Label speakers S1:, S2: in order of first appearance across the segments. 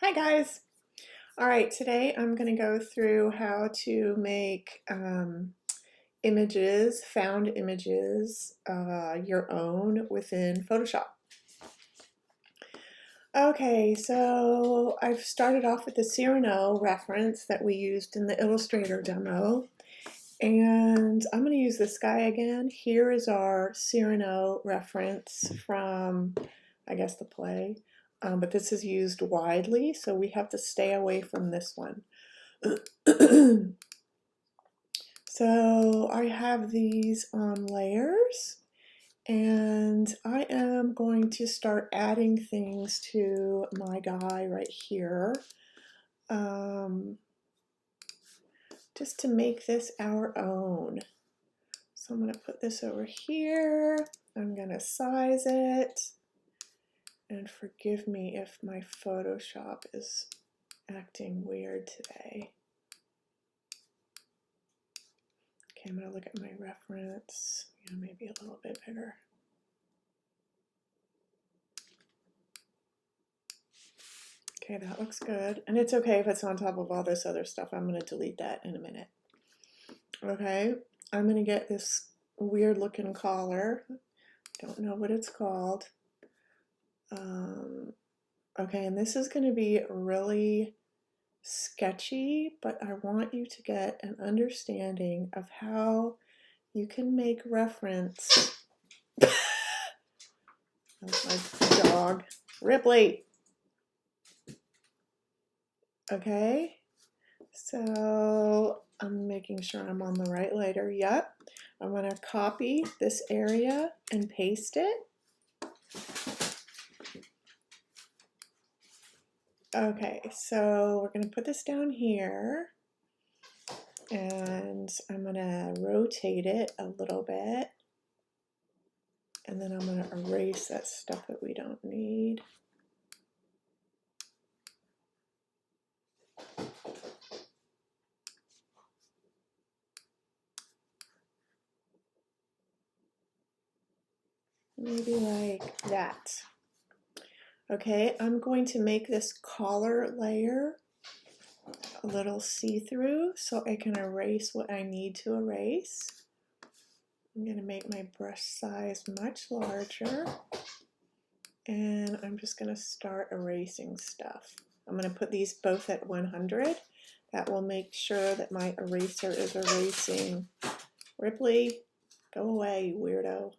S1: Hi guys! Alright, today I'm going to go through how to make images, found images, your own within Photoshop. Okay, so I've started off with the Cyrano reference that we used in the Illustrator demo, and I'm going to use this guy again. Here is our Cyrano reference from, I guess, the play. But this is used widely, so we have to stay away from this one. So I have these on layers, and I am going to start adding things to my guy right here, just to make this our own. So I'm going to put this over here. I'm going to size it, and forgive me if my Photoshop is acting weird today. Okay, I'm going to look at my reference. Yeah, maybe a little bit bigger. Okay, that looks good. And it's okay if it's on top of all this other stuff. I'm going to delete that in a minute. Okay, I'm going to get this weird looking collar. Don't know what it's called. Okay, and this is going to be really sketchy, but I want you to get an understanding of how you can make reference. That's my dog, Ripley. Okay, so I'm making sure I'm on the right layer. Yep, I'm going to copy this area and paste it. Okay, so we're going to put this down here, and I'm going to rotate it a little bit, and then I'm going to erase that stuff that we don't need. Maybe like that. Okay, I'm going to make this collar layer a little see-through so I can erase what I need to erase. I'm going to make my brush size much larger, and I'm just going to start erasing stuff. I'm going to put these both at 100. That will make sure that my eraser is erasing. Ripley, go away, you weirdo.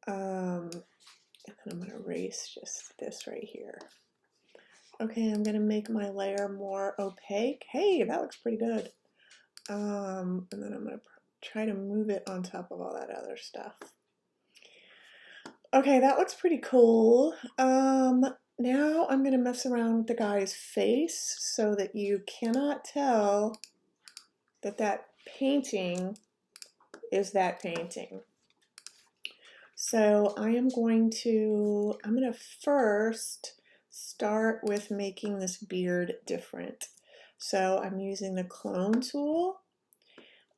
S1: And then I'm going to erase just this right here. Okay, I'm going to make my layer more opaque. Hey, that looks pretty good. And then I'm going to try to move it on top of all that other stuff. Okay, that looks pretty cool. Now I'm going to mess around with the guy's face so that you cannot tell that that painting is that painting. So I'm going to first start with making this beard different. So I'm using the clone tool.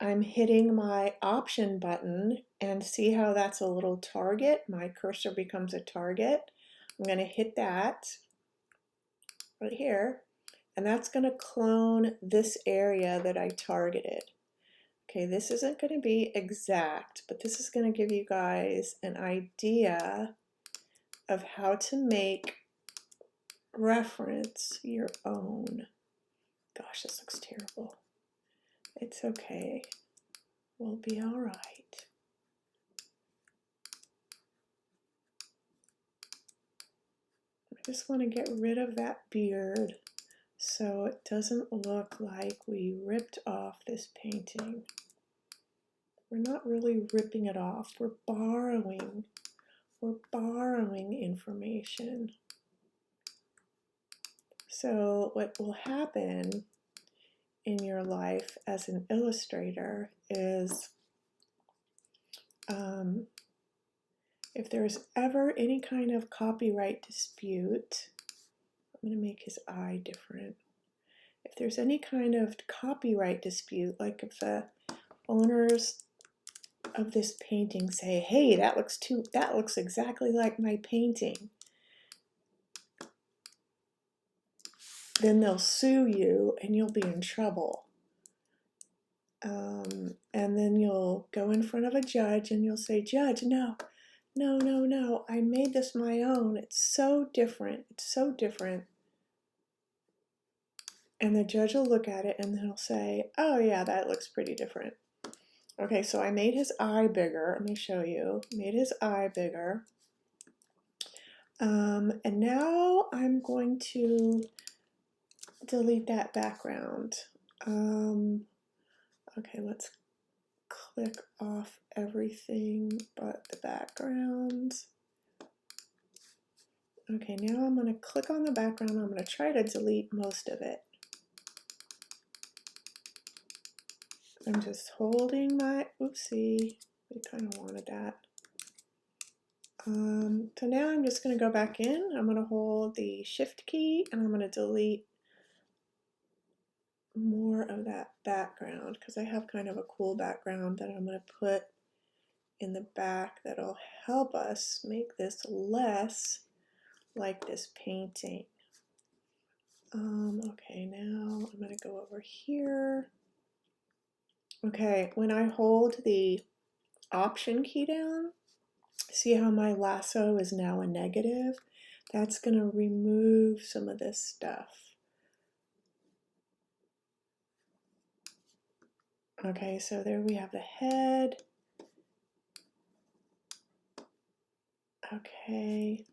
S1: I'm hitting my option button, and see how that's a little target? My cursor becomes a target. I'm going to hit that right here, and that's going to clone this area that I targeted. Okay, this isn't going to be exact, but this is going to give you guys an idea of how to make reference your own. Gosh, this looks terrible. It's okay. We'll be all right. I just want to get rid of that beard so it doesn't look like we ripped off this painting. We're not really ripping it off. We're borrowing information. So what will happen in your life as an illustrator is if there's ever any kind of copyright dispute, I'm going to make his eye different. If there's any kind of copyright dispute, like if the owners of this painting say, hey, that looks exactly like my painting, then they'll sue you and you'll be in trouble. And then you'll go in front of a judge and you'll say, Judge, no, no, no, no, I made this my own. It's so different. It's so different. And the judge will look at it and then he'll say, oh yeah, that looks pretty different. Okay, so I made his eye bigger. Let me show you. Made his eye bigger. And now I'm going to delete that background. Okay, let's click off everything but the backgrounds. Okay, now I'm going to click on the background. I'm going to try to delete most of it. I'm just holding my, oopsie, we kind of wanted that. So now I'm just going to go back in. I'm going to hold the shift key and I'm going to delete more of that background because I have kind of a cool background that I'm going to put in the back that'll help us make this less like this painting. Okay, now I'm going to go over here. Okay, when I hold the Option key down, see how my lasso is now a negative? That's going to remove some of this stuff. Okay, so there we have the head. Okay,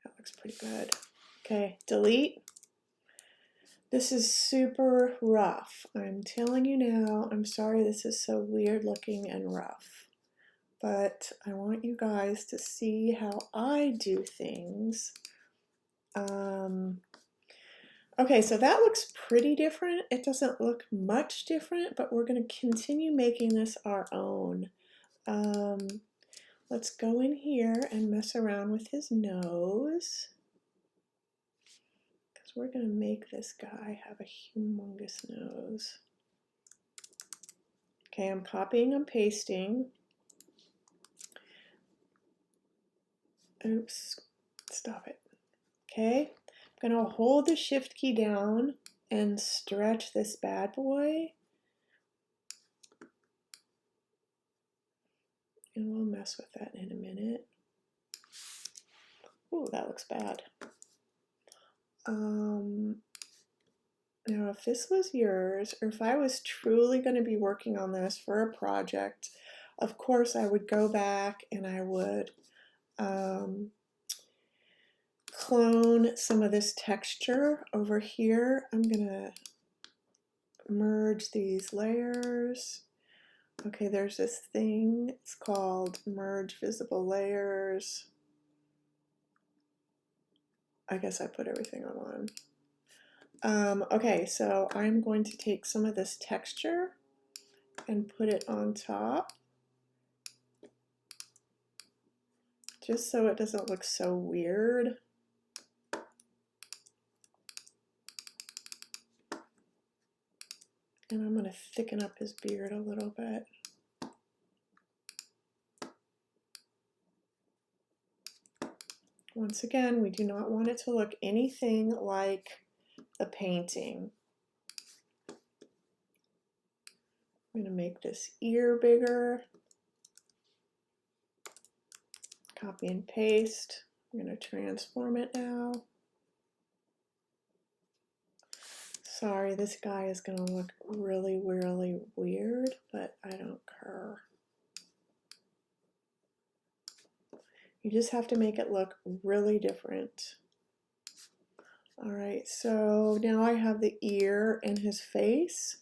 S1: that looks pretty good. Okay, delete. This is super rough. I'm telling you now, I'm sorry this is so weird looking and rough. But I want you guys to see how I do things. Okay, so that looks pretty different. It doesn't look much different, but we're going to continue making this our own. Let's go in here and mess around with his nose. Because we're going to make this guy have a humongous nose. Okay, I'm copying and pasting. Oops, stop it. Okay, I'm going to hold the shift key down and stretch this bad boy. And we'll mess with that in a minute. Ooh, that looks bad. Now if this was yours, or if I was truly going to be working on this for a project, of course I would go back and I would clone some of this texture over here. I'm going to merge these layers. Okay, there's this thing, it's called Merge Visible Layers. I guess I put everything on one. Okay, so I'm going to take some of this texture and put it on top, just so it doesn't look so weird. And I'm going to thicken up his beard a little bit. Once again, we do not want it to look anything like the painting. I'm going to make this ear bigger. Copy and paste. I'm going to transform it now. Sorry, this guy is going to look really, really weird, but I don't care. You just have to make it look really different. All right, so now I have the ear in his face.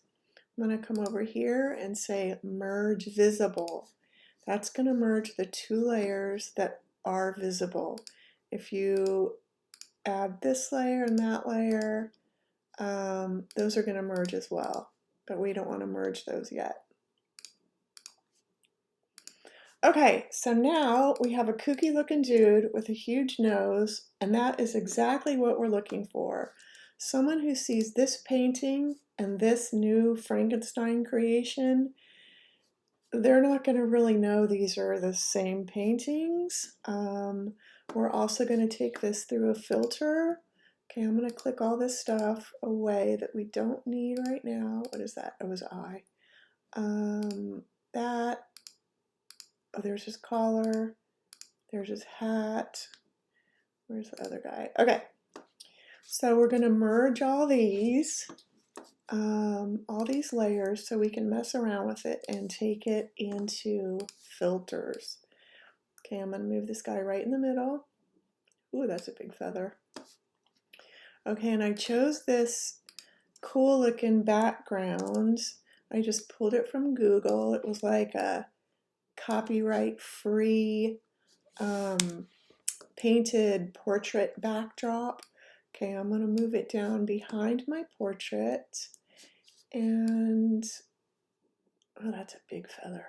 S1: I'm going to come over here and say merge visible. That's going to merge the two layers that are visible. If you add this layer and that layer, those are going to merge as well, but we don't want to merge those yet. Okay, so now we have a kooky looking dude with a huge nose, and that is exactly what we're looking for. Someone who sees this painting and this new Frankenstein creation, they're not going to really know these are the same paintings. We're also going to take this through a filter Okay, I'm going to click all this stuff away that we don't need right now. What is that? It was I. That. Oh, there's his collar. There's his hat. Where's the other guy? Okay. So we're going to merge all these layers so we can mess around with it and take it into filters. Okay, I'm going to move this guy right in the middle. Ooh, that's a big feather. Okay, and I chose this cool looking background. I just pulled it from Google. It was like a copyright free painted portrait backdrop. Okay, I'm going to move it down behind my portrait. And, oh, that's a big feather.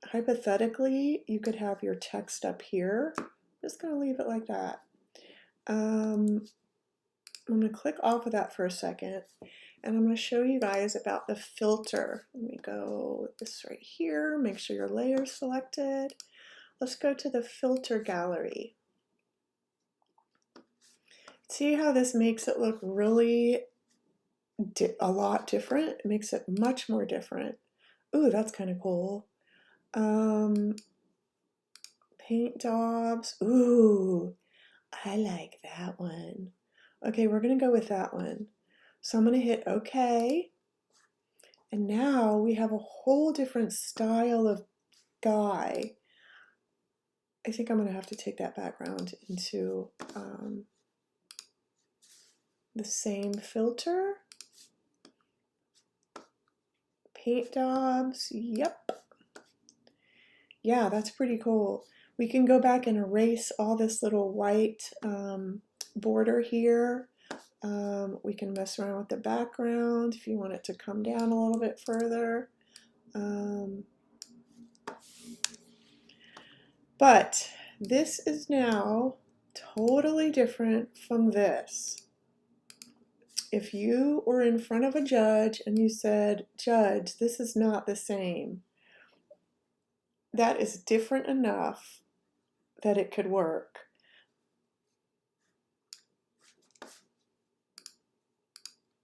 S1: Hypothetically, you could have your text up here. I'm just going to leave it like that. I'm going to click off of that for a second, and I'm going to show you guys about the filter. Let me go with this right here. Make sure your layer's selected. Let's go to the filter gallery. See how this makes it look really a lot different? It makes it much more different. Ooh, that's kind of cool. Paint daubs. Ooh, I like that one. Okay, we're going to go with that one. So I'm going to hit OK. And now we have a whole different style of guy. I think I'm going to have to take that background into the same filter. Paint daubs. Yep. Yeah, that's pretty cool. We can go back and erase all this little white border here. We can mess around with the background if you want it to come down a little bit further. But this is now totally different from this. If you were in front of a judge and you said, "Judge, this is not the same," that is different enough that it could work.